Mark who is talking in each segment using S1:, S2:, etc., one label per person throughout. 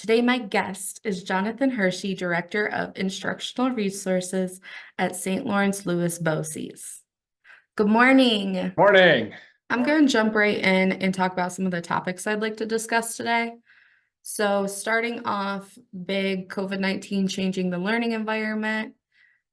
S1: Today, my guest is Jonathan Hirschey, Director of Instructional Resources at St. Lawerence-Lewis Boces. Good morning.
S2: Morning.
S1: I'm going to jump right in and talk about some of the topics I'd like to discuss today. So starting off, big COVID-19 changing the learning environment,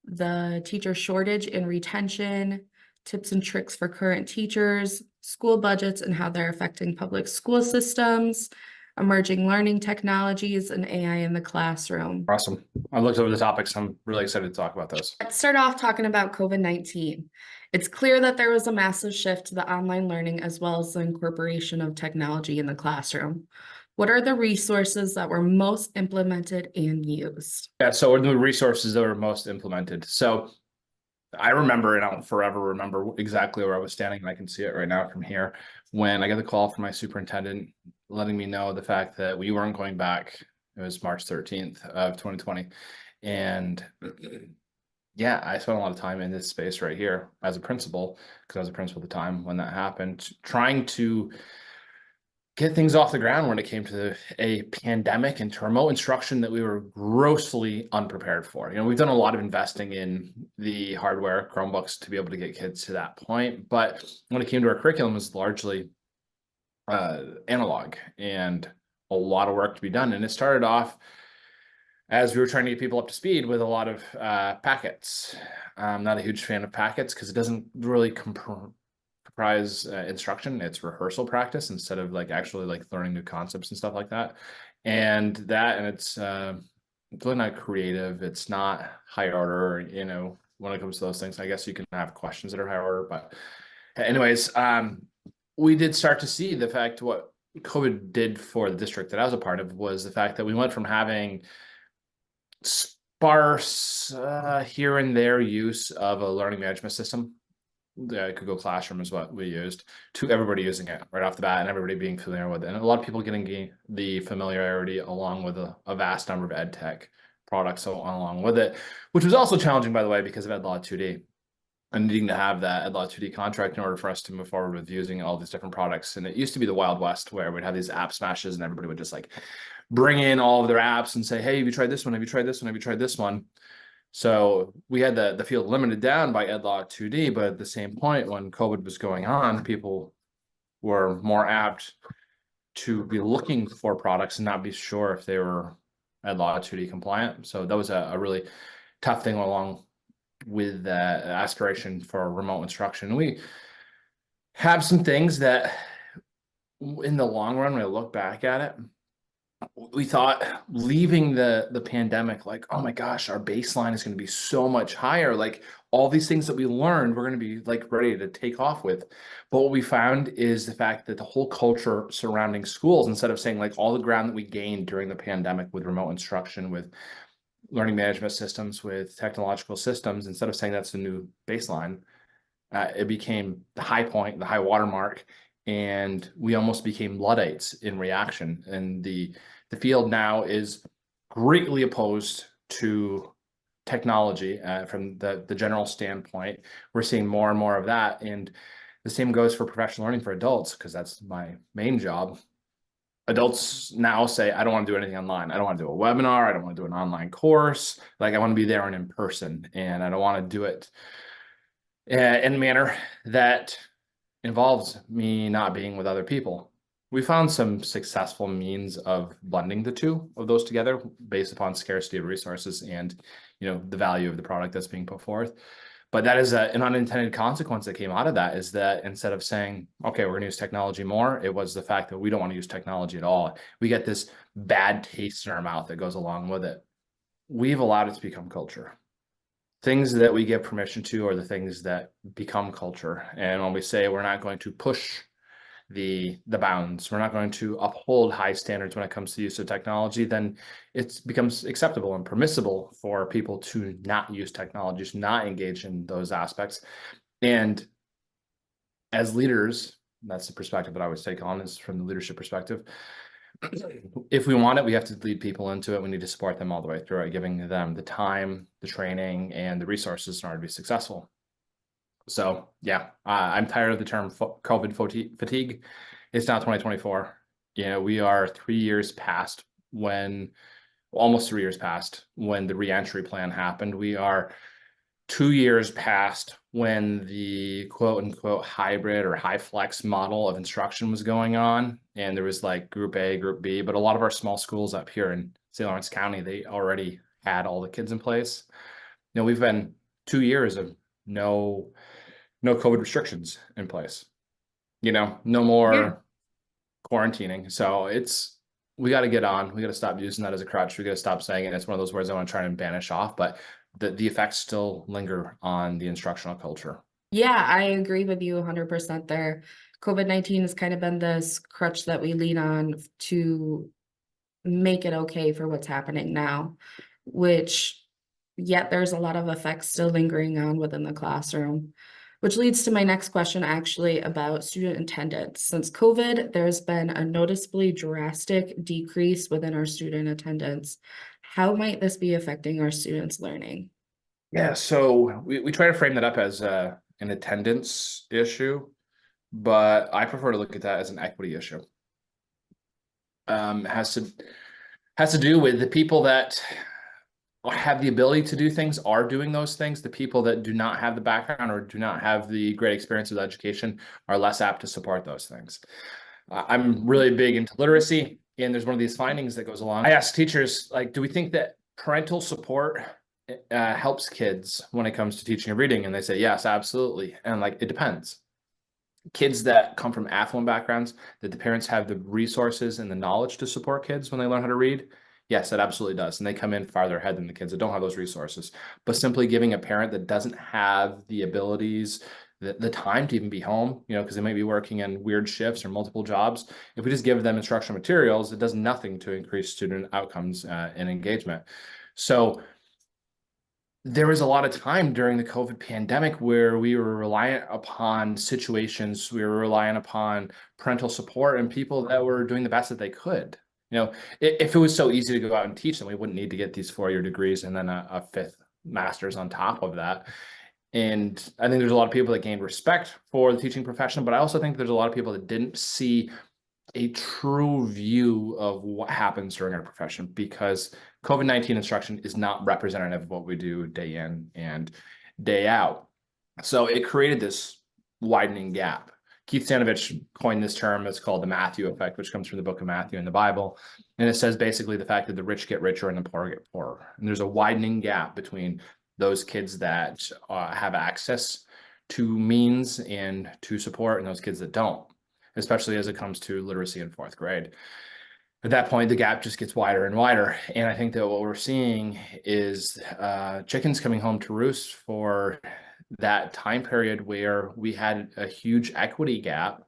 S1: the teacher shortage and retention, tips and tricks for current teachers, school budgets and how they're affecting public school systems, emerging learning technologies, and AI in the classroom.
S2: Awesome. I looked over the topics. I'm really excited to talk about those.
S1: Let's start off talking about COVID-19. It's clear that there was a massive shift to the online learning as well as the incorporation of technology in the classroom. What are the resources that were most implemented and used?
S2: Yeah, so what are the resources that were most implemented? So I remember, and I'll forever remember exactly where I was standing, and I can see it right now from here, when I got the call from my superintendent letting me know the fact that we weren't going back. It was March 13th of 2020. And yeah, I spent a lot of time in this space right here as a principal, because I was a principal at the time when that happened, trying to get things off the ground when it came to a pandemic and to remote instruction that we were grossly unprepared for. You know, we've done a lot of investing in the hardware, Chromebooks, to be able to get kids to that point. But when it came to our curriculum, it was largely analog and a lot of work to be done. And it started off as we were trying to get people up to speed with a lot of packets. I'm not a huge fan of packets because it doesn't really comprise instruction. It's rehearsal practice instead of like actually like learning new concepts and stuff like that. And it's really not creative. It's not high order, you know, when it comes to those things. I guess you can have questions that are high order, but anyways, we did start to see the fact what COVID did for the district that I was a part of was the fact that we went from having sparse here and there use of a learning management system. Google Classroom is what we used, to everybody using it right off the bat and everybody being familiar with it. And a lot of people getting the familiarity along with a vast number of ed tech products along with it, which was also challenging, by the way, because of EdLaw 2D and needing to have that EdLaw 2D contract in order for us to move forward with using all these different products. And it used to be the Wild West where we'd have these app smashes and everybody would just like bring in all of their apps and say, hey, have you tried this one? Have you tried this one? Have you tried this one? So we had the field limited down by EdLaw 2D, but at the same point, when COVID was going on, people were more apt to be looking for products and not be sure if they were EdLaw 2D compliant. So that was a really tough thing along with aspiration for remote instruction. We have some things that in the long run, when I look back at it, we thought leaving the pandemic, like, oh my gosh, our baseline is going to be so much higher. Like all these things that we learned, we're going to be like ready to take off with. But what we found is the fact that the whole culture surrounding schools, instead of saying like all the ground that we gained during the pandemic with remote instruction, with learning management systems, with technological systems, instead of saying that's the new baseline, it became the high point, the high watermark. And we almost became Luddites in reaction. And the field now is greatly opposed to technology from the general standpoint. We're seeing more and more of that. And the same goes for professional learning for adults, because that's my main job. Adults now say, I don't want to do anything online. I don't want to do a webinar. I don't want to do an online course. Like I want to be there and in person. And I don't want to do it in a manner that involves me not being with other people. We found some successful means of blending the two of those together based upon scarcity of resources and, you know, the value of the product that's being put forth. But that is an unintended consequence that came out of that, is that instead of saying, okay, we're going to use technology more, it was the fact that we don't want to use technology at all. We get this bad taste in our mouth that goes along with it. We've allowed it to become culture. Things that we give permission to are the things that become culture. And when we say we're not going to push the bounds, we're not going to uphold high standards when it comes to use of technology, then it becomes acceptable and permissible for people to not use technology, to not engage in those aspects. And as leaders, that's the perspective that I always take on, is from the leadership perspective. If we want it, we have to lead people into it. We need to support them all the way through it, giving them the time, the training, and the resources in order to be successful. So yeah, I'm tired of the term COVID fatigue. It's now 2024. You know, we are 3 years past when almost 3 years passed when the reentry plan happened. We are 2 years past when the quote unquote hybrid or high flex model of instruction was going on. And there was like group A, group B, but a lot of our small schools up here in St. Lawrence County, they already had all the kids in place. We've been 2 years of no COVID restrictions in place, no more quarantining. So we got to get on. We got to stop using that as a crutch. We got to stop saying it. It's one of those words I want to try and banish off, but the effects still linger on the instructional culture.
S1: Yeah, I agree with you 100% there. COVID-19 has kind of been this crutch that we lean on to make it okay for what's happening now, which yet there's a lot of effects still lingering on within the classroom, which leads to my next question actually about student attendance. Since COVID, there's been a noticeably drastic decrease within our student attendance. How might this be affecting our students' learning?
S2: Yeah, so we try to frame that up as an attendance issue, but I prefer to look at that as an equity issue. Has to do with the people that have the ability to do things are doing those things. The people that do not have the background or do not have the great experience with education are less apt to support those things. I'm really big into literacy, and there's one of these findings that goes along. I ask teachers, like, do we think that parental support helps kids when it comes to teaching and reading? And they say, yes, absolutely. And like, it depends. Kids that come from affluent backgrounds, that the parents have the resources and the knowledge to support kids when they learn how to read, yes, it absolutely does. And they come in farther ahead than the kids that don't have those resources. But simply giving a parent that doesn't have the abilities, the time to even be home, because they might be working in weird shifts or multiple jobs. If we just give them instructional materials, it does nothing to increase student outcomes and engagement. So there was a lot of time during the COVID pandemic where we were reliant upon situations, we were reliant upon parental support and people that were doing the best that they could. If it was so easy to go out and teach, then we wouldn't need to get these 4-year degrees and then a fifth master's on top of that. And I think there's a lot of people that gained respect for the teaching profession, but I also think there's a lot of people that didn't see a true view of what happens during our profession, because COVID-19 instruction is not representative of what we do day in and day out. So it created this widening gap. Keith Stanovich coined this term. It's called the Matthew effect, which comes from the book of Matthew in the Bible. And it says basically the fact that the rich get richer and the poor get poorer. And there's a widening gap between those kids that have access to means and to support and those kids that don't, especially as it comes to literacy in 4th grade. At that point, the gap just gets wider and wider. And I think that what we're seeing is chickens coming home to roost for that time period where we had a huge equity gap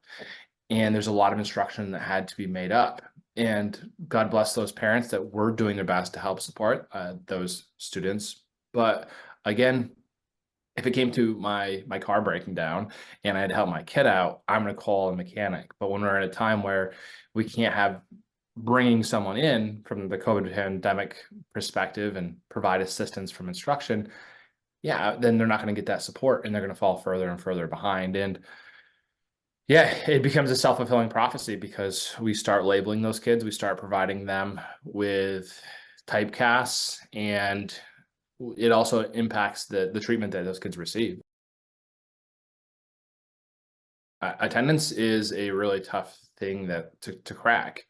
S2: and there's a lot of instruction that had to be made up. And God bless those parents that were doing their best to help support those students. But again, if it came to my car breaking down and I had to help my kid out, I'm going to call a mechanic. But when we're at a time where we can't have bringing someone in from the COVID pandemic perspective and provide assistance from instruction, yeah, then they're not going to get that support and they're going to fall further and further behind. And yeah, it becomes a self-fulfilling prophecy because we start labeling those kids, we start providing them with typecasts, and it also impacts the treatment that those kids receive. Attendance is a really tough thing to crack.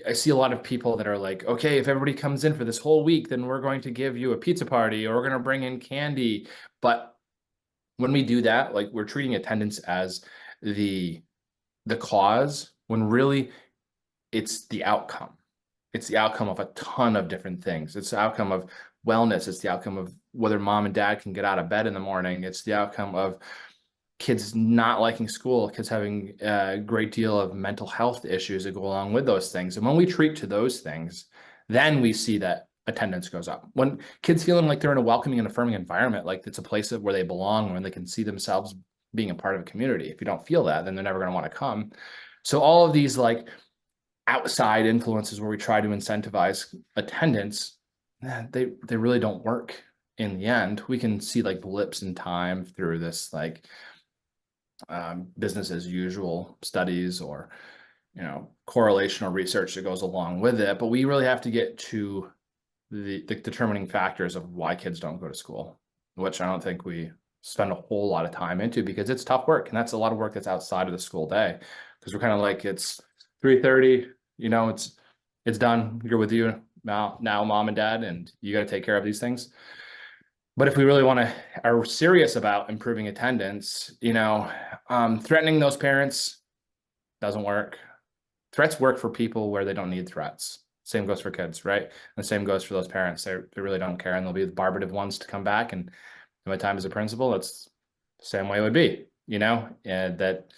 S2: I see a lot of people that are like, okay, if everybody comes in for this whole week, then we're going to give you a pizza party or we're going to bring in candy. But when we do that, like, we're treating attendance as the cause, when really it's the outcome. It's the outcome of a ton of different things. It's the outcome of wellness. It's the outcome of whether mom and dad can get out of bed in the morning. It's the outcome of kids not liking school, kids having a great deal of mental health issues that go along with those things. And when we treat to those things, then we see that attendance goes up. When kids feeling like they're in a welcoming and affirming environment, like it's a place where they belong, where they can see themselves being a part of a community. If you don't feel that, then they're never going to want to come. So all of these like outside influences where we try to incentivize attendance, they really don't work in the end. We can see like blips in time through this like business as usual studies or correlational research that goes along with it, but we really have to get to the determining factors of why kids don't go to school, which I don't think we spend a whole lot of time into, because it's tough work, and that's a lot of work that's outside of the school day, because we're kind of like, it's 3:30, it's done, you're with you now, mom and dad, and you got to take care of these things. But if we really are serious about improving attendance, threatening those parents doesn't work. Threats work for people where they don't need threats. Same goes for kids, right? And the same goes for those parents. They really don't care, and they'll be the barbative ones to come back. And in my time as a principal, that's the same way it would be, and that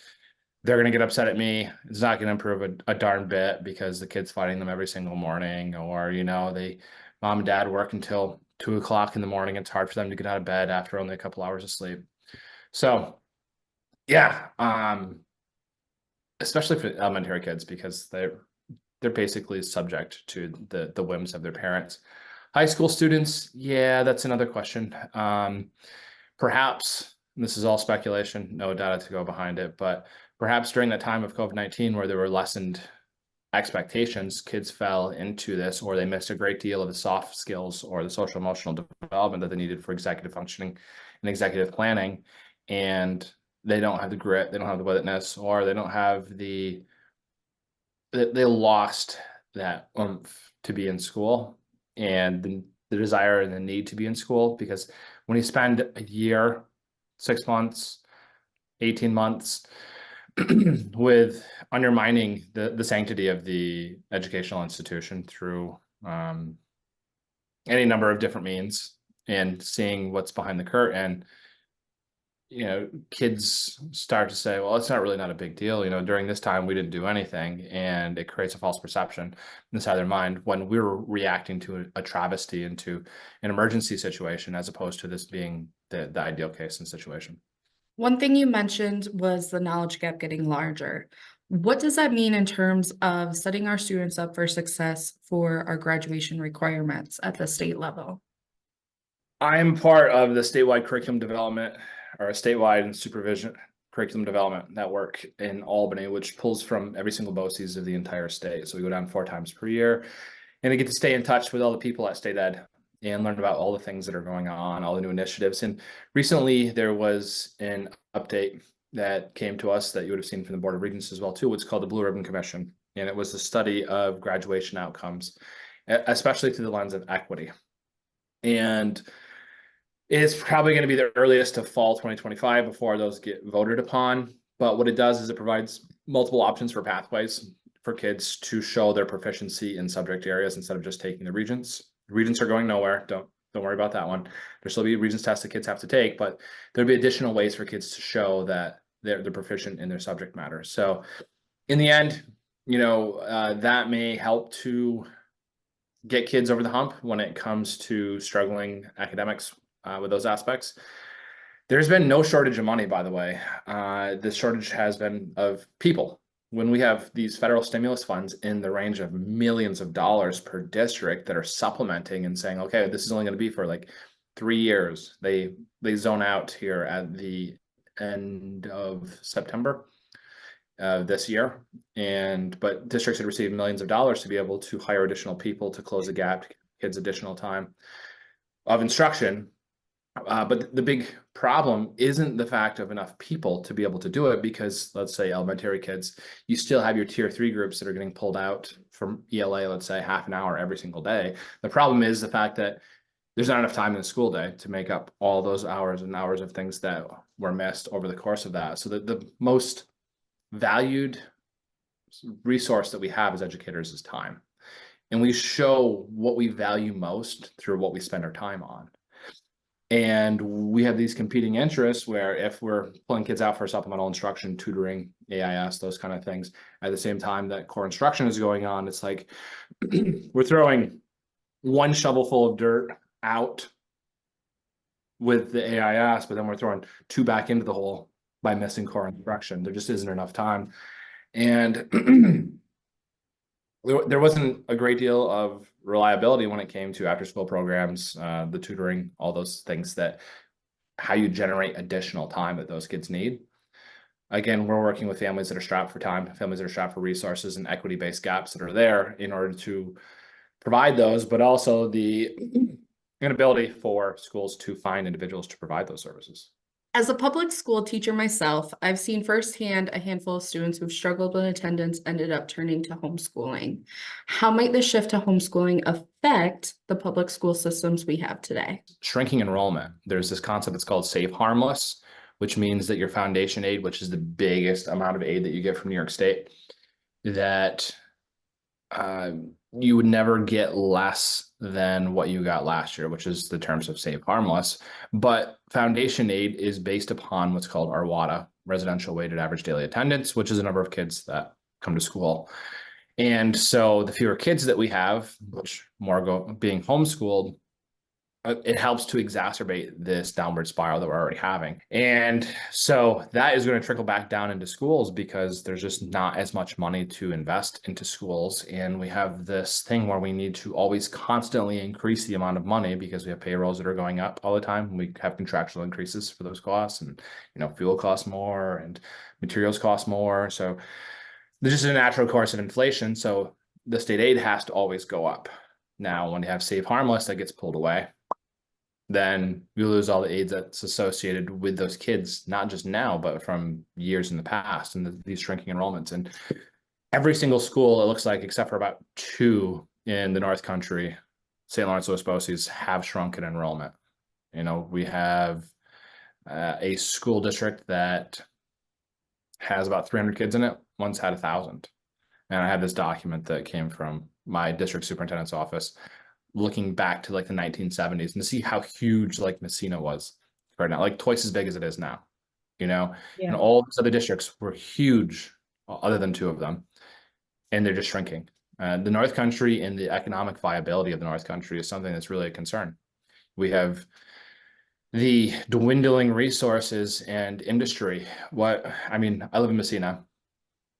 S2: they're going to get upset at me. It's not going to improve a darn bit, because the kid's fighting them every single morning, or, mom and dad work until 2 o'clock in the morning. It's hard for them to get out of bed after only a couple hours of sleep. So yeah, especially for elementary kids, because they're basically subject to the whims of their parents. High school students, yeah, that's another question. Perhaps, and this is all speculation, no data to go behind it, but perhaps during the time of COVID-19, where there were lessened expectations, kids fell into this, or they missed a great deal of the soft skills or the social emotional development that they needed for executive functioning and executive planning. And they don't have the grit, they don't have the willingness, or they don't have they lost that oomph to be in school, and the desire and the need to be in school. Because when you spend a year, 6 months, 18 months with undermining the sanctity of the educational institution through any number of different means, and seeing what's behind the curtain, kids start to say, well, it's not a big deal. During this time, we didn't do anything. And it creates a false perception inside their mind, when we were reacting to a travesty into an emergency situation, as opposed to this being the ideal case and situation.
S1: One thing you mentioned was the knowledge gap getting larger. What does that mean in terms of setting our students up for success for our graduation requirements at the state level?
S2: I'm part of the statewide curriculum development, or a statewide and supervision curriculum development network in Albany, which pulls from every single BOCES of the entire state. So we go down 4 times per year, and I get to stay in touch with all the people at State Ed and learn about all the things that are going on, all the new initiatives. And recently there was an update that came to us that you would have seen from the Board of Regents as well too. What's called the Blue Ribbon Commission. And it was a study of graduation outcomes, especially through the lens of equity. And it's probably going to be the earliest of fall 2025 before those get voted upon. But what it does is it provides multiple options for pathways for kids to show their proficiency in subject areas, instead of just taking the Regents. The Regents are going nowhere. Don't worry about that one. There'll still be Regents tests that kids have to take, but there'll be additional ways for kids to show that they're proficient in their subject matter. So in the end, that may help to get kids over the hump when it comes to struggling academics with those aspects. There's been no shortage of money, by the way. The shortage has been of people. When we have these federal stimulus funds in the range of millions of dollars per district that are supplementing and saying, okay, this is only going to be for like 3 years. They zone out here at the end of September this year. But districts had received millions of dollars to be able to hire additional people to close the gap, to give kids additional time of instruction. But the big problem isn't the fact of enough people to be able to do it, because let's say elementary kids, you still have your tier 3 groups that are getting pulled out from ELA, let's say half an hour every single day. The problem is the fact that there's not enough time in the school day to make up all those hours and hours of things that were missed over the course of that. So the most valued resource that we have as educators is time. And we show what we value most through what we spend our time on. And we have these competing interests where, if we're pulling kids out for supplemental instruction, tutoring, AIS, those kind of things, at the same time that core instruction is going on, it's like we're throwing one shovelful of dirt out with the AIS, but then we're throwing 2 back into the hole by missing core instruction. There just isn't enough time. And there wasn't a great deal of reliability when it came to after school programs, the tutoring, all those things, that how you generate additional time that those kids need. again, we're working with families that are strapped for time, families that are strapped for resources and equity-based gaps that are there in order to provide those, but also the inability for schools to find individuals to provide those services.
S1: As a public school teacher myself, I've seen firsthand a handful of students who've struggled with attendance ended up turning to homeschooling. How might the shift to homeschooling affect the public school systems we have today?
S2: Shrinking enrollment. There's this concept that's called safe harmless, which means that your foundation aid, which is the biggest amount of aid that you get from New York State, that you would never get less than what you got last year, which is the terms of safe harmless. But foundation aid is based upon what's called RWADA, residential weighted average daily attendance, which is the number of kids that come to school. And so the fewer kids that we have, which more go being homeschooled, it helps to exacerbate this downward spiral that we're already having. And so that is going to trickle back down into schools because there's just not as much money to invest into schools. And we have this thing where we need to always constantly increase the amount of money because we have payrolls that are going up all the time. We have contractual increases for those costs, and fuel costs more and materials cost more. So there's just a natural course of inflation. So the state aid has to always go up. Now, when you have safe harmless that gets pulled away, then you lose all the aid that's associated with those kids, not just now, but from years in the past and these shrinking enrollments. And every single school, it looks like, except for about 2 in the North Country, St. Lawerence-Lewis Boces, have shrunk in enrollment. We have a school district that has about 300 kids in it. One's had 1,000. And I have this document that came from my district superintendent's office, looking back to like the 1970s, and to see how huge like Messina was right now, like twice as big as it is now,
S1: Yeah.
S2: and all these other districts were huge other than 2 of them, and they're just shrinking. The North Country and the economic viability of the North Country is something that's really a concern. We have the dwindling resources and industry. I live in Messina,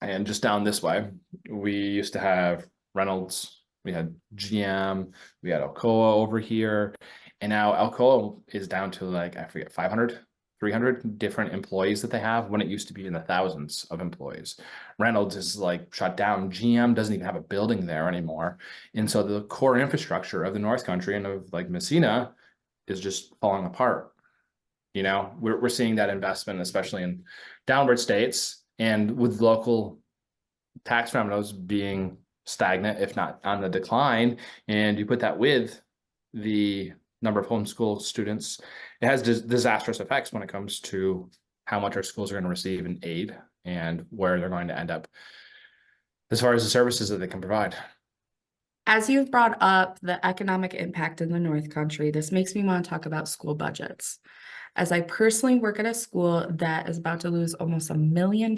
S2: and just down this way, we used to have Reynolds, we had GM, we had Alcoa over here, and now Alcoa is down to like, I forget, 500, 300 different employees that they have, when it used to be in the thousands of employees. Reynolds is like shut down. GM doesn't even have a building there anymore. And so the core infrastructure of the North Country and of like Messina is just falling apart. We're seeing that investment, especially in downward states, and with local tax revenues being stagnant, if not on the decline, and you put that with the number of homeschool students, it has disastrous effects when it comes to how much our schools are going to receive in aid and where they're going to end up as far as the services that they can provide.
S1: As you've brought up the economic impact in the North Country, this makes me want to talk about school budgets. As I personally work at a school that is about to lose almost $1 million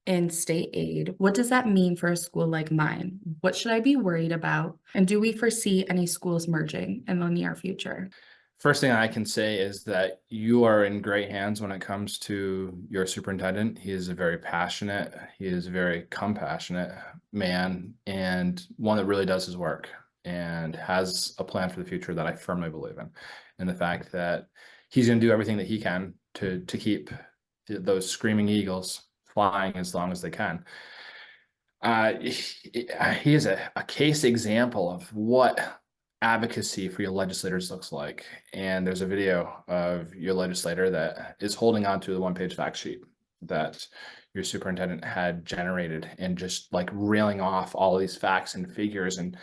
S1: in state aid, what does that mean for a school like mine? What should I be worried about? And do we foresee any schools merging in the near future?
S2: First thing I can say is that you are in great hands when it comes to your superintendent. He is a very passionate, he is a very compassionate man, and one that really does his work and has a plan for the future that I firmly believe in. And the fact that he's going to do everything that he can to keep those screaming eagles flying as long as they can. He is a case example of what advocacy for your legislators looks like. And there's a video of your legislator that is holding on to the 1-page fact sheet that your superintendent had generated, and just like reeling off all of these facts and figures, and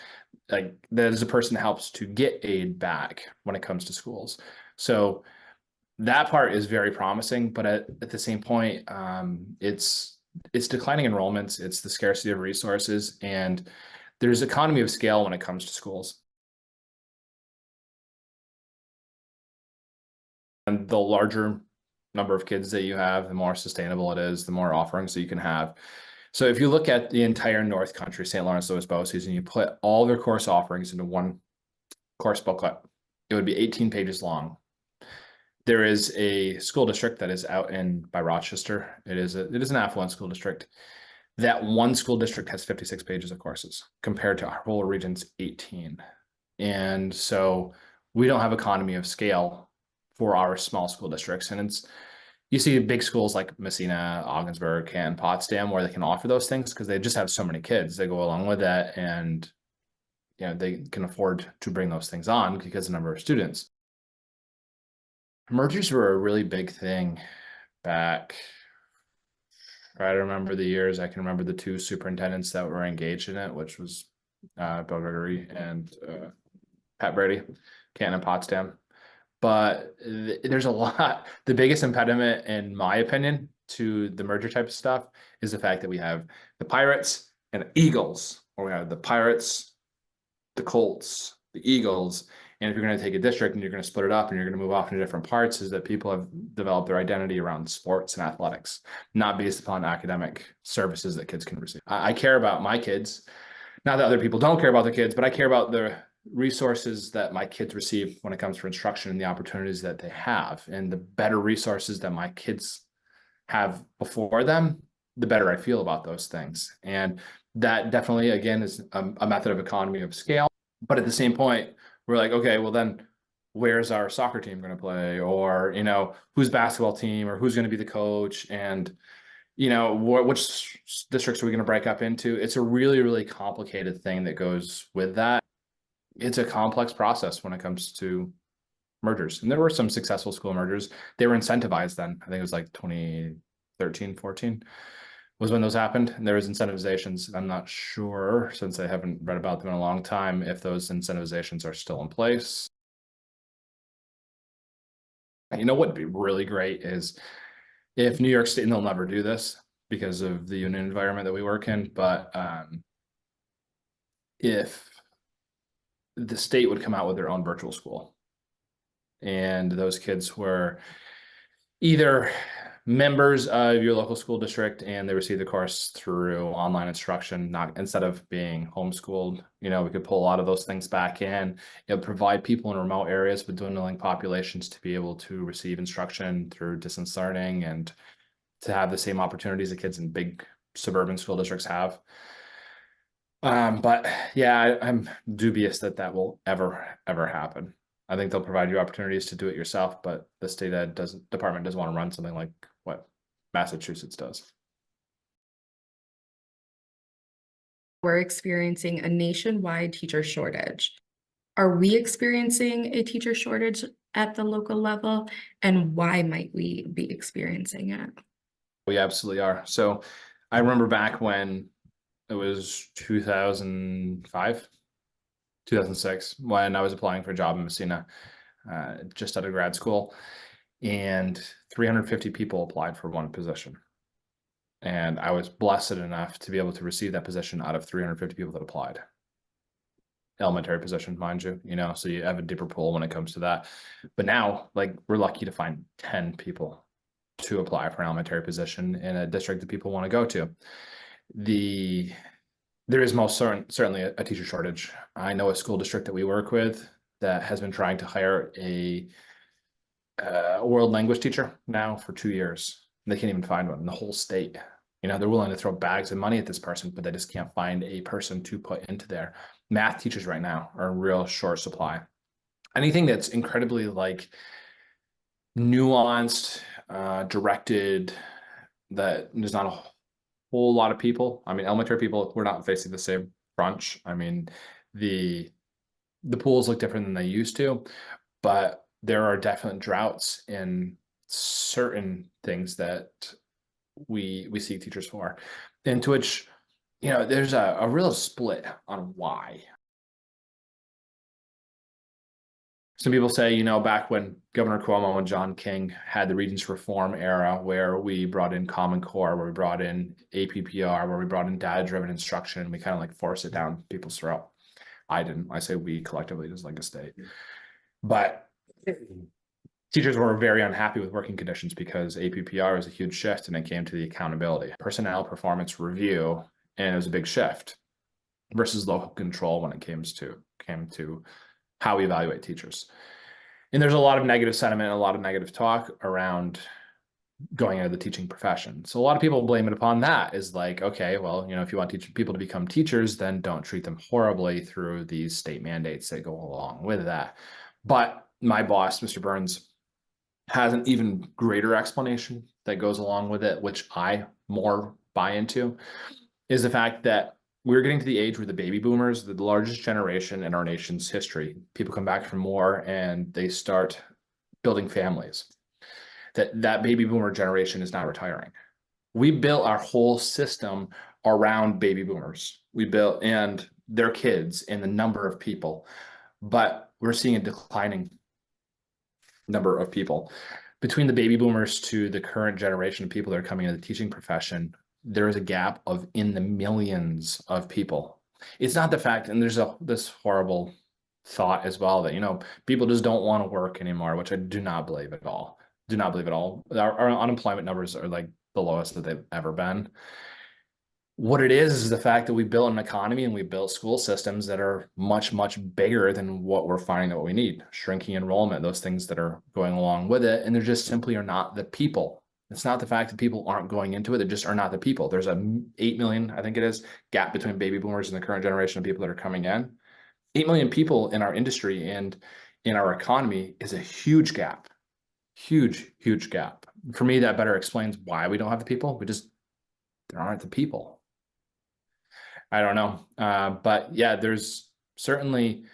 S2: like that is a person that helps to get aid back when it comes to schools. So that part is very promising, but at the same point, it's declining enrollments, it's the scarcity of resources, and there's economy of scale when it comes to schools. And the larger number of kids that you have, the more sustainable it is, the more offerings that you can have. So if you look at the entire North Country, St. Lawerence-Lewis Boces, and you put all their course offerings into one course booklet, it would be 18 pages long. There is a school district that is out by Rochester. It is an affluent school district. That one school district has 56 pages of courses compared to our whole region's 18. And so we don't have economy of scale for our small school districts. And you see big schools like Messina, Augsburg, and Potsdam where they can offer those things because they just have so many kids. They go along with that, and they can afford to bring those things on because of the number of students. Mergers were a really big thing back. Try to remember the years. I can remember the two superintendents that were engaged in it, which was Bill Gregory and Pat Brady, Canton and Potsdam. But there's a lot. The biggest impediment, in my opinion, to the merger type of stuff is the fact that we have the Pirates and the Eagles, or we have the Pirates, the Colts, the Eagles. And if you're going to take a district and you're going to split it up and you're going to move off into different parts, is that people have developed their identity around sports and athletics, not based upon academic services that kids can receive. I care about my kids. Not that other people don't care about their kids, but I care about the resources that my kids receive when it comes to instruction and the opportunities that they have. And the better resources that my kids have before them, the better I feel about those things. And that definitely, again, is a method of economy of scale. But at the same point, we're like, okay, well then where's our soccer team going to play? Or, whose basketball team, or who's going to be the coach? And, which districts are we going to break up into? It's a really, really complicated thing that goes with that. It's a complex process when it comes to mergers. And there were some successful school mergers. They were incentivized then. I think it was like 2013, 14 was when those happened. And there was incentivizations. I'm not sure, since I haven't read about them in a long time, if those incentivizations are still in place. You know what would be really great is if New York State, and they'll never do this because of the union environment that we work in, but if the state would come out with their own virtual school, and those kids were either members of your local school district and they receive the course through online instruction, not instead of being homeschooled. We could pull a lot of those things back in. It would provide people in remote areas with dwindling populations to be able to receive instruction through distance learning and to have the same opportunities that kids in big suburban school districts have. But yeah, I'm dubious that will ever happen. I think they'll provide you opportunities to do it yourself, but the state ed department doesn't want to run something like what Massachusetts does.
S1: We're experiencing a nationwide teacher shortage. Are we experiencing a teacher shortage at the local level? And why might we be experiencing it?
S2: We absolutely are. So I remember back when it was 2005, 2006, when I was applying for a job in Messina, just out of grad school, and 350 people applied for one position. And I was blessed enough to be able to receive that position out of 350 people that applied. Elementary position, mind you, so you have a deeper pool when it comes to that. But now, we're lucky to find 10 people to apply for an elementary position in a district that people want to go to. There is most certainly a teacher shortage. I know a school district that we work with that has been trying to hire a world language teacher now for 2 years. They can't even find one in the whole state. They're willing to throw bags of money at this person, but they just can't find a person to put into there. Math teachers right now are in real short supply. Anything that's incredibly nuanced, directed, that there's not a whole lot of people. I mean, elementary people, we're not facing the same crunch. I mean, the pools look different than they used to, but there are definite droughts in certain things that we seek teachers for, and to which, there's a real split on why. Some people say, back when Governor Cuomo and John King had the Regents Reform era, where we brought in Common Core, where we brought in APPR, where we brought in data-driven instruction, and we kind of forced it down people's throat. I didn't. I say we collectively, just like a state. But teachers were very unhappy with working conditions because APPR was a huge shift, and it came to the accountability, personnel performance review, and it was a big shift versus local control when it came to how we evaluate teachers. And there's a lot of negative sentiment, a lot of negative talk around going into the teaching profession. So a lot of people blame it upon that, is okay, well, if you want people to become teachers, then don't treat them horribly through these state mandates that go along with that. But my boss, Mr. Burns, has an even greater explanation that goes along with it, which I more buy into, is the fact that we're getting to the age where the baby boomers, the largest generation in our nation's history, people come back from war and they start building families. That baby boomer generation is not retiring. We built our whole system around baby boomers. We built and their kids and the number of people, but we're seeing a declining number of people. Between the baby boomers to the current generation of people that are coming into the teaching profession, there is a gap of in the millions of people. It's not the fact, and there's this horrible thought as well that, people just don't want to work anymore, which I do not believe at all. Do not believe at all. Our unemployment numbers are like the lowest that they've ever been. What it is the fact that we built an economy and we built school systems that are much, much bigger than what we're finding that what we need. Shrinking enrollment, those things that are going along with it. And there just simply are not the people. It's not the fact that people aren't going into it. They just are not the people. There's a 8 million, I think it is, gap between baby boomers and the current generation of people that are coming in. 8 million people in our industry and in our economy is a huge gap. Huge, huge gap. For me, that better explains why we don't have the people. There aren't the people. I don't know. But yeah, there's certainly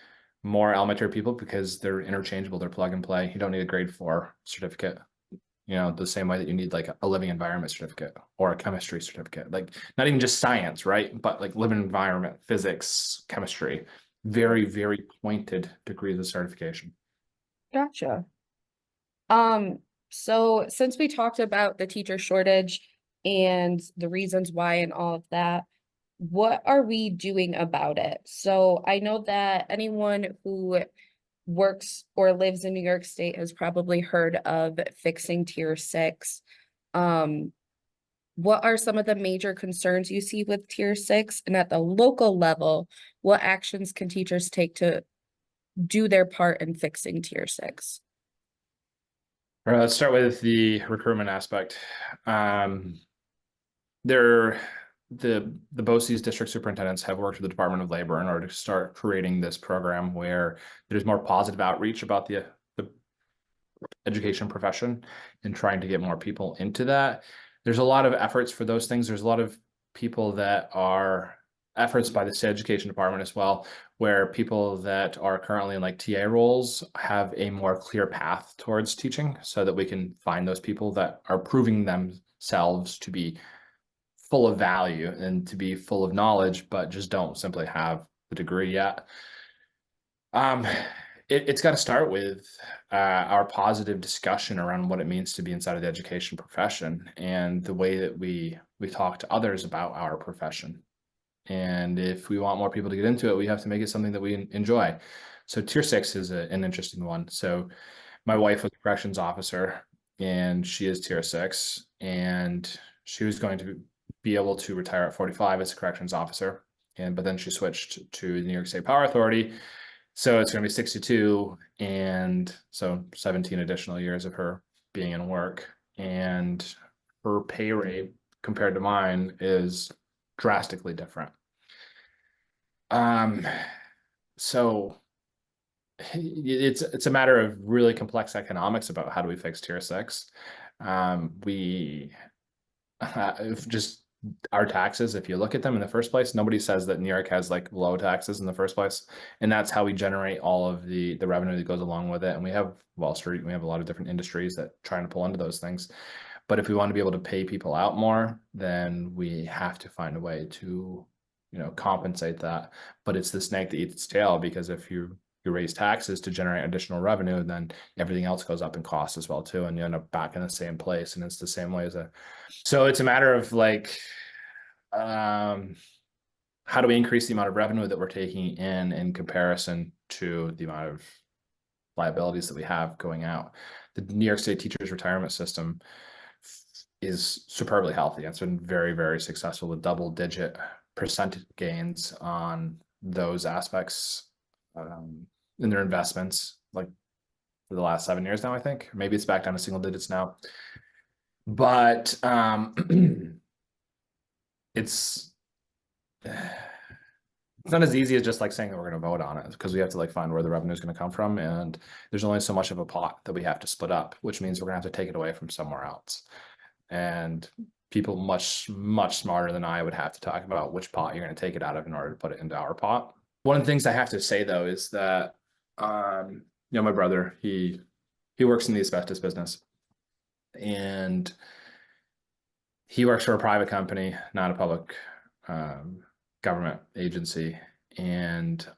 S2: more elementary people because they're interchangeable. They're plug and play. You don't need a grade 4 certificate, the same way that you need like a living environment certificate or a chemistry certificate, like not even just science, right? But like living environment, physics, chemistry, very, very pointed degrees of certification.
S1: Gotcha. So since we talked about the teacher shortage and the reasons why and all of that, what are we doing about it? So I know that anyone who works or lives in New York State has probably heard of fixing Tier 6. What are some of the major concerns you see with Tier 6? And at the local level, what actions can teachers take to do their part in fixing Tier 6?
S2: All right, let's start with the recruitment aspect. The Boces district superintendents have worked with the Department of Labor in order to start creating this program where there's more positive outreach about the education profession and trying to get more people into that. There's a lot of efforts for those things. There's a lot of people that are efforts by the state education department as well, where people that are currently in like TA roles have a more clear path towards teaching so that we can find those people that are proving themselves to be full of value and to be full of knowledge, but just don't simply have the degree yet. It's got to start with our positive discussion around what it means to be inside of the education profession and the way that we talk to others about our profession. And if we want more people to get into it, we have to make it something that we enjoy. So Tier 6 is an interesting one. So my wife was a corrections officer and she is Tier 6, and she was going to be able to retire at 45 as a corrections officer. But then she switched to the New York State Power Authority. So it's going to be 62. And so 17 additional years of her being in work, and her pay rate compared to mine is drastically different. So it's a matter of really complex economics about how do we fix Tier 6. We just our taxes, if you look at them in the first place, nobody says that New York has like low taxes in the first place. And that's how we generate all of the revenue that goes along with it. And we have Wall Street, we have a lot of different industries that trying to pull into those things. But if we want to be able to pay people out more, then we have to find a way to, compensate that. But it's the snake that eats its tail, because if you raise taxes to generate additional revenue, then everything else goes up in cost as well too, and you end up back in the same place. And it's the same way so it's a matter of like, how do we increase the amount of revenue that we're taking in comparison to the amount of liabilities that we have going out. The New York State teachers retirement system is superbly healthy. It's been very, very successful with double-digit percentage gains on those aspects in their investments, like for the last 7 years now, I think. Maybe it's back down to single digits now. But it's It's not as easy as just like saying that we're going to vote on it, because we have to like find where the revenue is going to come from, and there's only so much of a pot that we have to split up, which means we're going to have to take it away from somewhere else. And people much smarter than I would have to talk about which pot you're going to take it out of in order to put it into our pot. One of the things I have to say though is that my brother, he works in the asbestos business, and he works for a private company, not a public government agency, and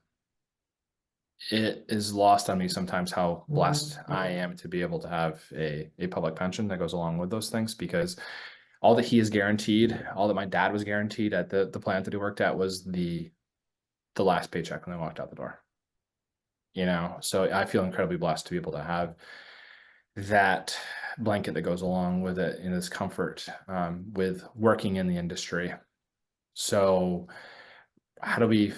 S2: it is lost on me sometimes how blessed I am to be able to have a public pension that goes along with those things, because all that he is guaranteed, all that my dad was guaranteed at the plant that he worked at, was the last paycheck when they walked out the door. So I feel incredibly blessed to be able to have that blanket that goes along with it, in this comfort with working in the industry. So how do we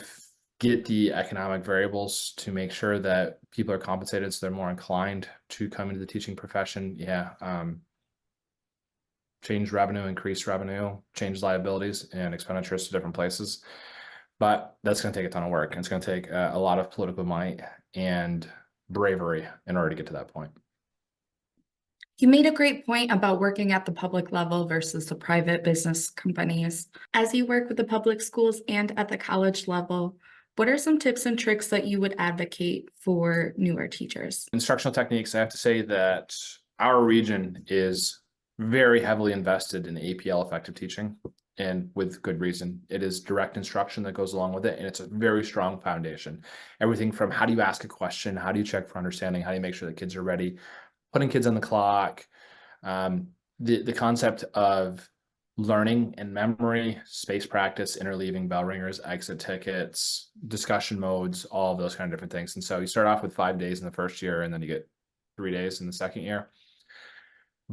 S2: get the economic variables to make sure that people are compensated so they're more inclined to come into the teaching profession? Change revenue, increase revenue, change liabilities and expenditures to different places. But that's going to take a ton of work, and it's going to take a lot of political might and bravery in order to get to that point.
S1: You made a great point about working at the public level versus the private business companies. As you work with the public schools and at the college level, what are some tips and tricks that you would advocate for newer teachers?
S2: Instructional techniques, I have to say that our region is very heavily invested in APL effective teaching, and with good reason. It is direct instruction that goes along with it, and it's a very strong foundation. Everything from how do you ask a question, how do you check for understanding, how do you make sure that kids are ready, putting kids on the clock, the concept of learning and memory, space practice, interleaving bell ringers, exit tickets, discussion modes, all of those kind of different things. And so you start off with 5 days in the first year, and then you get 3 days in the second year.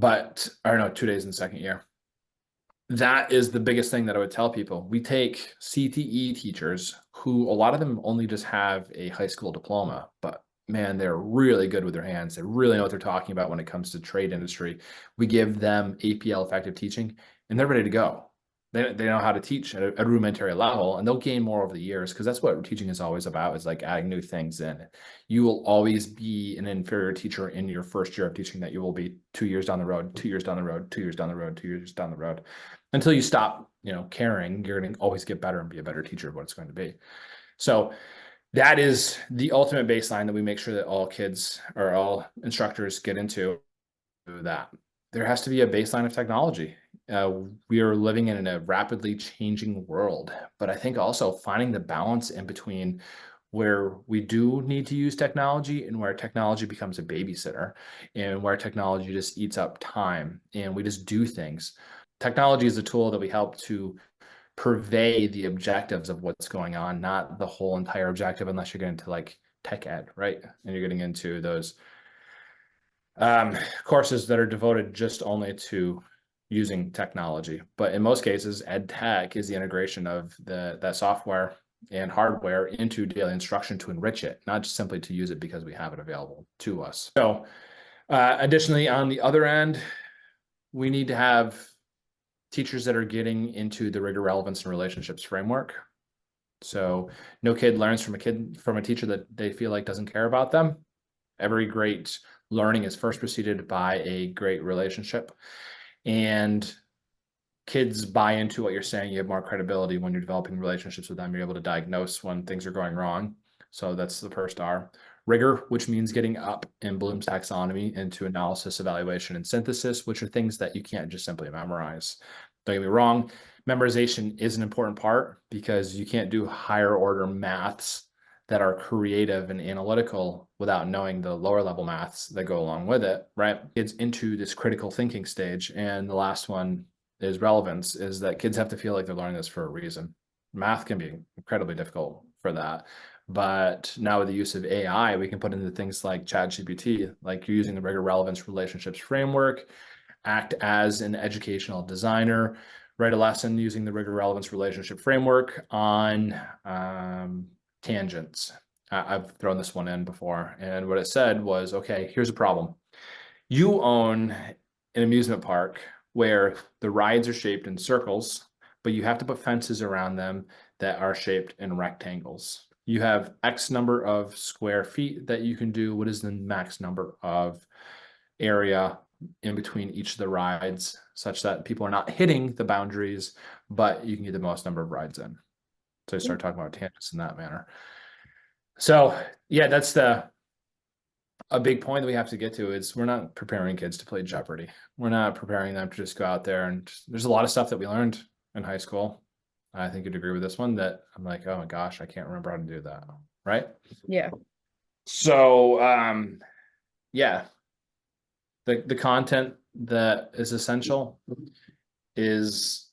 S2: 2 days in the second year. That is the biggest thing that I would tell people. We take CTE teachers who, a lot of them only just have a high school diploma, but man, they're really good with their hands. They really know what they're talking about when it comes to trade industry. We give them APL effective teaching, and they're ready to go. They know how to teach at a rudimentary level, and they'll gain more over the years, because that's what teaching is always about, is like adding new things in. You will always be an inferior teacher in your first year of teaching that you will be 2 years down the road, 2 years down the road, 2 years down the road, 2 years down the road, until you stop, caring. You're going to always get better and be a better teacher of what it's going to be. So that is the ultimate baseline that we make sure that all kids or all instructors get into. That there has to be a baseline of technology. We are living in a rapidly changing world, but I think also finding the balance in between where we do need to use technology and where technology becomes a babysitter, and where technology just eats up time and we just do things. Technology is a tool that we help to purvey the objectives of what's going on, not the whole entire objective, unless you're getting into like tech ed, right? And you're getting into those courses that are devoted just only to using technology. But in most cases, ed tech is the integration of that software and hardware into daily instruction to enrich it, not just simply to use it because we have it available to us. So additionally, on the other end, we need to have teachers that are getting into the Rigor, Relevance, and Relationships framework. So no kid learns from a teacher that they feel like doesn't care about them. Every great learning is first preceded by a great relationship, and kids buy into what you're saying. You have more credibility when you're developing relationships with them. You're able to diagnose when things are going wrong. So that's the first R. Rigor, which means getting up in Bloom's taxonomy into analysis, evaluation, and synthesis, which are things that you can't just simply memorize. Don't get me wrong, memorization is an important part, because you can't do higher order maths that are creative and analytical without knowing the lower level maths that go along with it, right? It's into this critical thinking stage. And the last one is relevance, is that kids have to feel like they're learning this for a reason. Math can be incredibly difficult for that. But now with the use of AI, we can put into things like ChatGPT, like you're using the Rigor, Relevance, Relationships framework, act as an educational designer, write a lesson using the Rigor, Relevance, Relationship framework on tangents. I've thrown this one in before, and what it said was, okay, here's a problem. You own an amusement park where the rides are shaped in circles, but you have to put fences around them that are shaped in rectangles. You have X number of square feet that you can do. What is the max number of area in between each of the rides, such that people are not hitting the boundaries, but you can get the most number of rides in. So I start talking about tangents in that manner. So yeah, that's a big point that we have to get to is we're not preparing kids to play Jeopardy. We're not preparing them to just go out there, and there's a lot of stuff that we learned in high school. I think you'd agree with this one that I'm like, oh my gosh, I can't remember how to do that. Right?
S1: Yeah.
S2: So yeah. The content that is essential is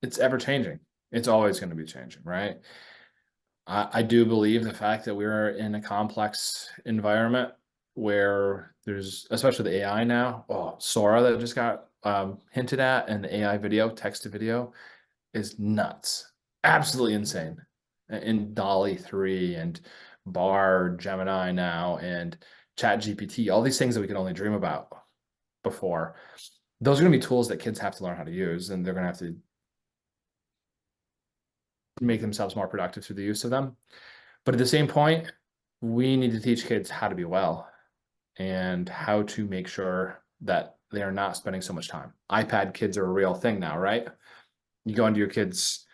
S2: it's ever changing. It's always going to be changing, right? I do believe the fact that we're in a complex environment where there's, especially the AI now, Sora that just got hinted at, and the AI video, text to video is nuts, absolutely insane. In Dolly 3 and Bar, Gemini now, and Chat GPT, all these things that we could only dream about before. Those are going to be tools that kids have to learn how to use, and they're going to have to make themselves more productive through the use of them. But at the same point, we need to teach kids how to be well and how to make sure that they are not spending so much time. iPad kids are a real thing now, right? You go into your kid's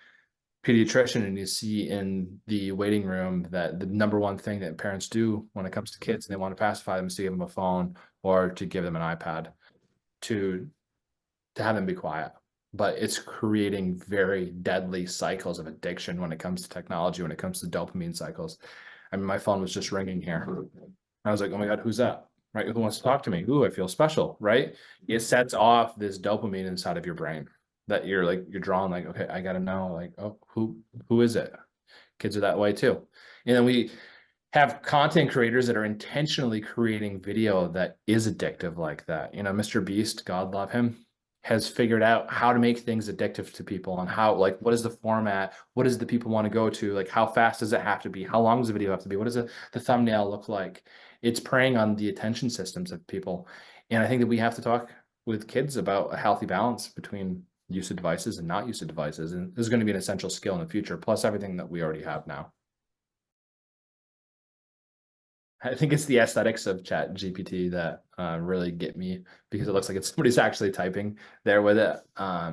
S2: pediatrician and you see in the waiting room that the number one thing that parents do when it comes to kids and they want to pacify them is to give them a phone or to give them an iPad to have them be quiet. But it's creating very deadly cycles of addiction when it comes to technology, when it comes to dopamine cycles. I mean, my phone was just ringing here. I was like, oh my God, who's that? Right? Who wants to talk to me? Ooh, I feel special, right? It sets off this dopamine inside of your brain that you're drawn like, okay, I gotta know, like, oh, who is it? Kids are that way too. And then we have content creators that are intentionally creating video that is addictive like that. You know, Mr. Beast, God love him, has figured out how to make things addictive to people and how, like, what is the format? What does the people want to go to? Like, how fast does it have to be? How long does the video have to be? What does the thumbnail look like? It's preying on the attention systems of people. And I think that we have to talk with kids about a healthy balance between use of devices and not use of devices. And this is going to be an essential skill in the future, plus everything that we already have now. I think it's the aesthetics of Chat GPT that really get me, because it looks like it's somebody's actually typing there with it. I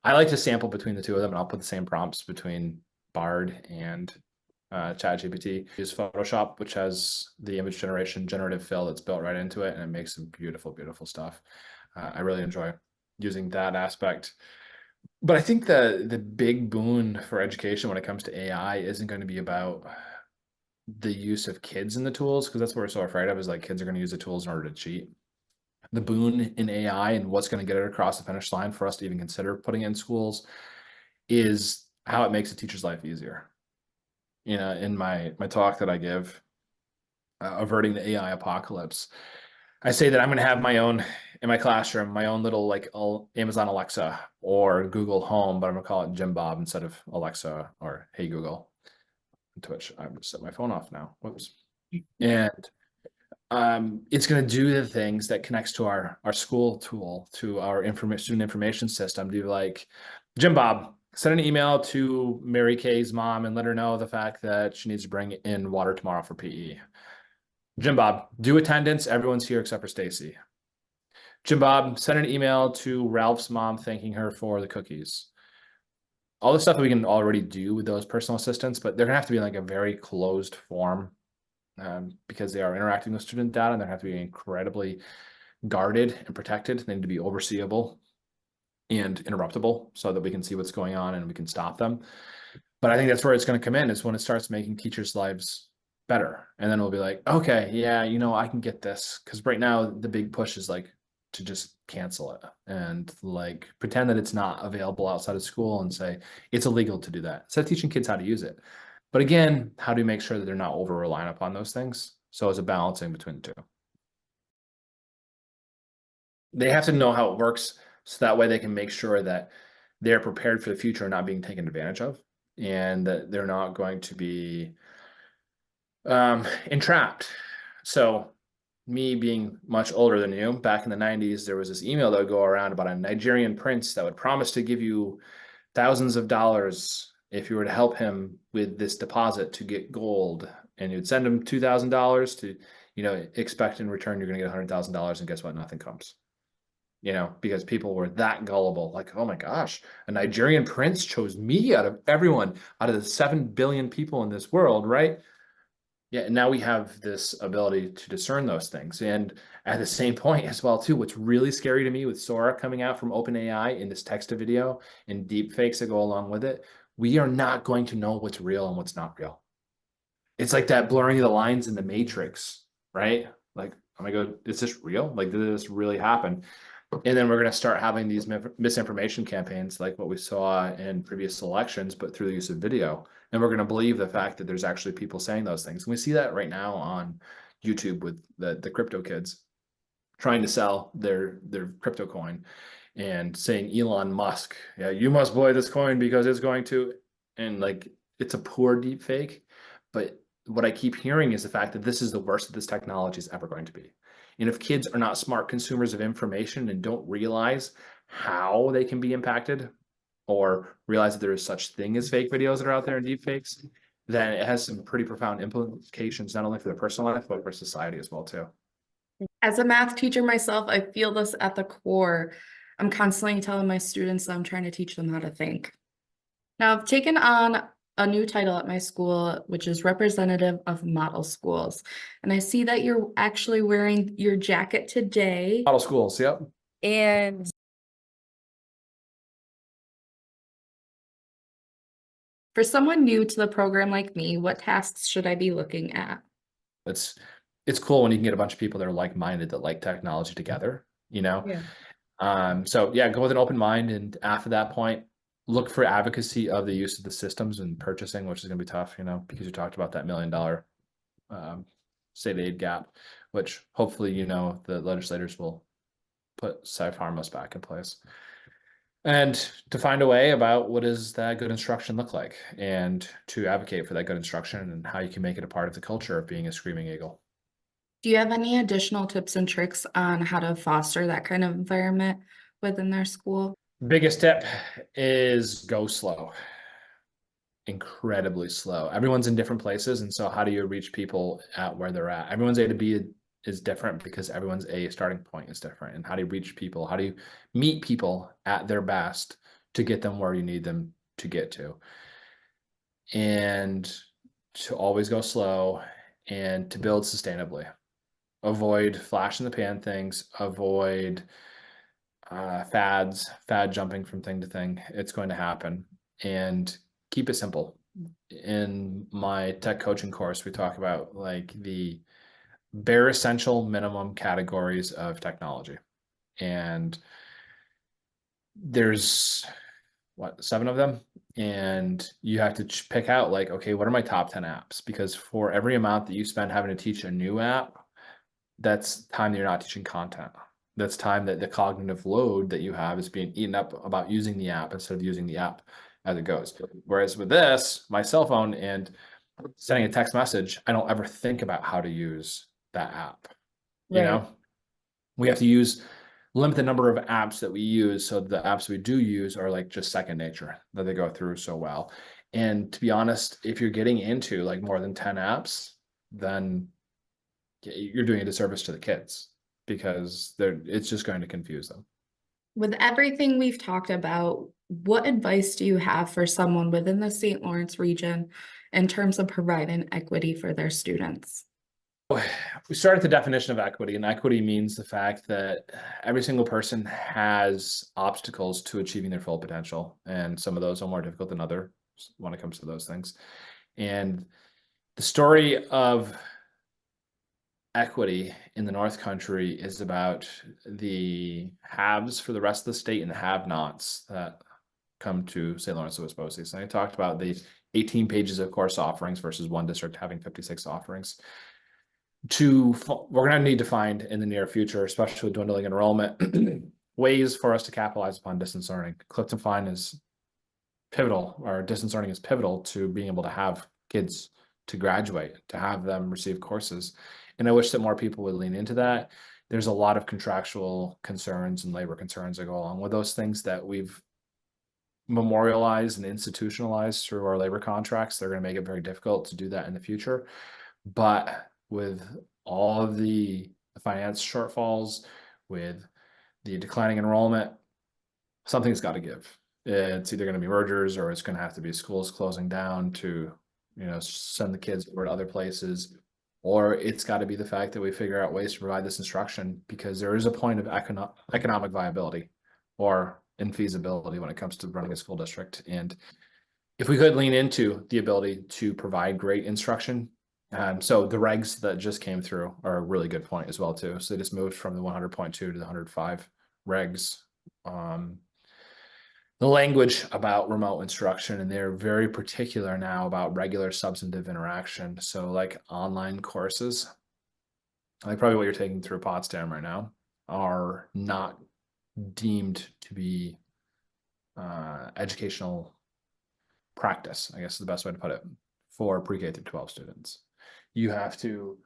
S2: like to sample between the two of them, and I'll put the same prompts between Bard and Chat GPT. Use Photoshop, which has the image generation generative fill that's built right into it, and it makes some beautiful, beautiful stuff. I really enjoy using that aspect. But I think the big boon for education when it comes to AI isn't going to be about the use of kids in the tools, because that's what we're so afraid of, is like kids are going to use the tools in order to cheat. The boon in AI and what's going to get it across the finish line for us to even consider putting it in schools is how it makes a teacher's life easier. You know, in my talk that I give, averting the AI apocalypse, I say that I'm going to have my own, in my classroom, my own little like Amazon Alexa or Google Home, but I'm going to call it Jim Bob instead of Alexa or Hey Google. To which I would set my phone off now. Whoops. And it's going to do the things that connects to our school tool, to our student information system. Do like, Jim Bob, send an email to Mary Kay's mom and let her know the fact that she needs to bring in water tomorrow for PE. Jim Bob, do attendance. Everyone's here except for Stacy. Jim Bob, send an email to Ralph's mom thanking her for the cookies. All the stuff that we can already do with those personal assistants, but they're gonna have to be in like a very closed form because they are interacting with student data, and they have to be incredibly guarded and protected. They need to be overseeable and interruptible so that we can see what's going on and we can stop them. But I think that's where it's going to come in, is when it starts making teachers' lives better. And then we'll be like, okay, yeah, you know, I can get this. Because right now the big push is like to just cancel it and like pretend that it's not available outside of school and say it's illegal to do that. Instead of teaching kids how to use it. But again, how do we make sure that they're not over reliant upon those things? So it's a balancing between the two. They have to know how it works, so that way they can make sure that they're prepared for the future and not being taken advantage of, and that they're not going to be entrapped. So me being much older than you, back in the 90s, there was this email that would go around about a Nigerian prince that would promise to give you thousands of dollars if you were to help him with this deposit to get gold, and you'd send him $2,000 to, expect in return you're going to get $100,000, and guess what? Nothing comes. Because people were that gullible, like, oh my gosh, a Nigerian prince chose me out of everyone, out of the 7 billion people in this world, right? Yeah, and now we have this ability to discern those things. And at the same point as well, too, what's really scary to me with Sora coming out from OpenAI in this text to video and deep fakes that go along with it, we are not going to know what's real and what's not real. It's like that blurring of the lines in the Matrix, right? Like, oh my God, is this real? Like, did this really happen? And then we're going to start having these misinformation campaigns like what we saw in previous elections, but through the use of video. And we're going to believe the fact that there's actually people saying those things. And we see that right now on YouTube with the crypto kids trying to sell their crypto coin and saying, Elon Musk, yeah, you must buy this coin because it's going to, and like, it's a poor deep fake. But what I keep hearing is the fact that this is the worst that this technology is ever going to be. And if kids are not smart consumers of information and don't realize how they can be impacted or realize that there is such thing as fake videos that are out there and deep fakes, then it has some pretty profound implications, not only for their personal life, but for society as well, too.
S1: As a math teacher myself, I feel this at the core. I'm constantly telling my students that I'm trying to teach them how to think. Now, I've taken on a new title at my school, which is representative of model schools. And I see that you're actually wearing your jacket today.
S2: Model schools, yep.
S1: And for someone new to the program like me, what tasks should I be looking at?
S2: It's cool when you can get a bunch of people that are like-minded, that like technology together,
S1: Yeah.
S2: So yeah, go with an open mind. And after that point, look for advocacy of the use of the systems and purchasing, which is going to be tough, because you talked about that $1 million state aid gap, which hopefully, the legislators will put Harmless back in place. And to find a way about what does that good instruction look like, and to advocate for that good instruction and how you can make it a part of the culture of being a screaming eagle.
S1: Do you have any additional tips and tricks on how to foster that kind of environment within their school?
S2: Biggest tip is go slow. Incredibly slow. Everyone's in different places, and so how do you reach people at where they're at? Everyone's A to B is different because everyone's A starting point is different. And how do you reach people? How do you meet people at their best to get them where you need them to get to? And to always go slow and to build sustainably. Avoid flash in the pan things, avoid fad jumping from thing to thing. It's going to happen. And keep it simple. In my tech coaching course, we talk about like the bare essential minimum categories of technology. And there's 7 of them. And you have to pick out like, okay, what are my top 10 apps? Because for every amount that you spend having to teach a new app, that's time that you're not teaching content. That's time that the cognitive load that you have is being eaten up about using the app instead of using the app as it goes. Whereas with this, my cell phone and sending a text message, I don't ever think about how to use that app. We have to limit the number of apps that we use, so the apps we do use are like just second nature, that they go through so well. And to be honest, if you're getting into like more than 10 apps, then you're doing a disservice to the kids, because it's just going to confuse them.
S1: With everything we've talked about, what advice do you have for someone within the St. Lawrence region in terms of providing equity for their students?
S2: We start at the definition of equity, and equity means the fact that every single person has obstacles to achieving their full potential, and some of those are more difficult than others when it comes to those things. And the story of equity in the North Country is about the haves for the rest of the state and the have-nots that come to St. Lawerence-Lewis Boces. And I talked about the 18 pages of course offerings versus one district having 56 offerings. We're going to need to find in the near future, especially with dwindling enrollment, ways for us to capitalize upon distance learning. Clifton-Fine is pivotal, or distance learning is pivotal to being able to have kids to graduate, to have them receive courses. And I wish that more people would lean into that. There's a lot of contractual concerns and labor concerns that go along with those things that we've memorialized and institutionalized through our labor contracts. They're going to make it very difficult to do that in the future. But with all of the finance shortfalls, with the declining enrollment, something's got to give. It's either going to be mergers, or it's going to have to be schools closing down to, send the kids over to other places, or it's got to be the fact that we figure out ways to provide this instruction, because there is a point of economic viability or infeasibility when it comes to running a school district. And if we could lean into the ability to provide great instruction, so the regs that just came through are a really good point as well too. So they just moved from the 100.2 to the 105 regs. The language about remote instruction, and they're very particular now about regular substantive interaction. So like online courses, like probably what you're taking through Potsdam right now, are not deemed to be educational practice, I guess is the best way to put it, for pre-K through 12 students. You have to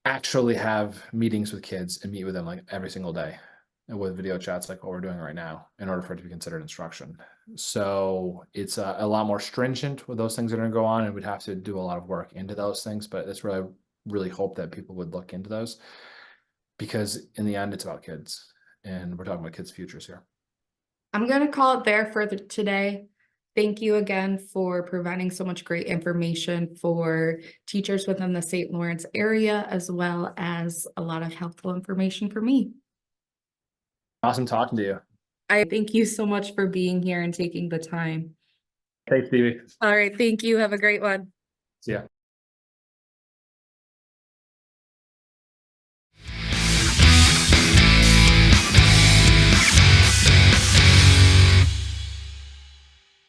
S2: actually have meetings with kids and meet with them like every single day, and with video chats like what we're doing right now, in order for it to be considered instruction. So it's a lot more stringent with those things that are going to go on, and we'd have to do a lot of work into those things. But it's really hope that people would look into those, because in the end, it's about kids, and we're talking about kids' futures here.
S1: I'm going to call it there for today. Thank you again for providing so much great information for teachers within the St. Lawrence area, as well as a lot of helpful information for me.
S2: Awesome talking to you.
S1: I thank you so much for being here and taking the time.
S2: Thanks, Stevie.
S1: All right. Thank you. Have a great one.
S2: See ya.